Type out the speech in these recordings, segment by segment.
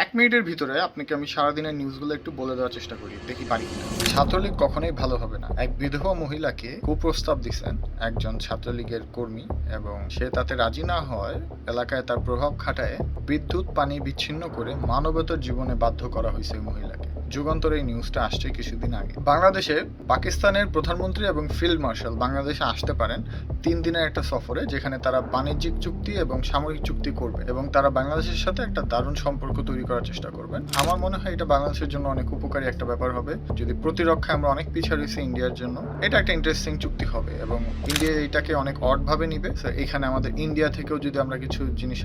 ১ মিনিটের ভিতরে আপনাকে আমি সারাদিনের নিউজগুলো একটু বলে দেওয়ার চেষ্টা করি, দেখি পারি কিনা। ছাত্রলীগ কখনোই ভালো হবে না। এক বিধবা মহিলাকে কুপ্রস্তাব দিছেন একজন ছাত্রলীগের কর্মী, এবং সে তাতে রাজি না হওয়ায় এলাকায় তার প্রভাব খাটায় বিদ্যুৎ পানি বিচ্ছিন্ন করে মানবতার জীবনে বাধ্য করা হয়েছে ওই মহিলাকে। যুগান্তর এই নিউজটা আসছে কিছুদিন আগে। বাংলাদেশে পাকিস্তানের প্রধানমন্ত্রী এবং ফিল্ড মার্শাল বাংলাদেশে আসতে পারেন ৩ দিনের একটা সফরে, যেখানে তারা বাণিজ্যিক চুক্তি এবং সামরিক চুক্তি করবে এবং তারা বাংলাদেশের সাথে একটা দারুণ সম্পর্ক তৈরি করার চেষ্টা করবেন। আমার মনে হয় এটা বাংলাদেশের জন্য অনেক উপকারী একটা ব্যাপার হবে। যদি প্রতিরক্ষায় আমরা অনেক পিছিয়ে রয়েছি ইন্ডিয়ার জন্য, এটা একটা ইন্টারেস্টিং চুক্তি হবে এবং ইন্ডিয়া এটাকে অনেক অড ভাবে নিবে। এখানে আমাদের ইন্ডিয়া থেকেও যদি আমরা কিছু জিনিস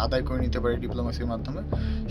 আদায় করে নিতে পারি ডিপ্লোমেসির মাধ্যমে,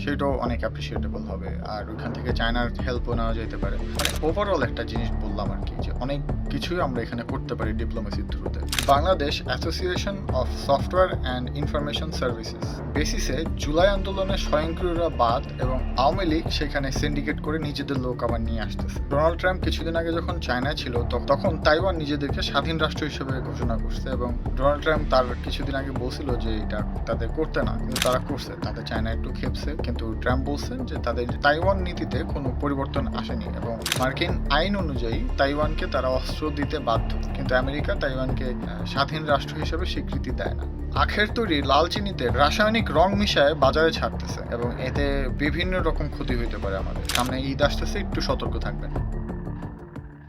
সেটাও অনেক অ্যাপ্রিসিয়েটেবল হবে। আর ওইখান থেকে চায়নার হেল্পও নেওয়া যেতে পারে। মানে ওভারঅল একটা জিনিস বললাম আর কি, যে অনেক কিছুই আমরা এখানে করতে পারি ডিপ্লোমেসির থ্রুতে। Bangladesh association of software and information services বেসিসে জুলাই আন্দোলনের স্বয়ংক্রিয়রা বাদ এবং আওয়ামী লীগ সেখানে সিন্ডিকেট করে নিজেদের লোক আবার নিয়ে আসতেছে। ডোনাল্ড ট্রাম্প কিছুদিন আগে যখন চায়নায় ছিল তখন তাইওয়ান নিজেদেরকে স্বাধীন রাষ্ট্র হিসেবে ঘোষণা করছে, এবং ডোনাল্ড ট্রাম্প তার কিছুদিন আগে বলছিল যে এটা তাদের করতে না, কিন্তু তারা করছে। তাদের চায়না একটু খেপছে, কিন্তু ট্রাম্প বলছেন যে তাদের তাইওয়ান নীতিতে কোনো পরিবর্তন আসেনি এবং মার্কিন আইন অনুযায়ী তাইওয়ানকে তারা অস্ত্র দিতে বাধ্য, কিন্তু আমেরিকা তাইওয়ানকে স্বাধীন রাষ্ট্র হিসেবে স্বীকৃতি দেয় না। আখের তৈরি লাল চিনিতে রাসায়নিক রং মিশায় বাজারে ছাড়তেছে এবং এতে বিভিন্ন রকম ক্ষতি হইতে পারে। আমাদের সামনে ঈদ আসতেছে, একটু সতর্ক থাকবেন।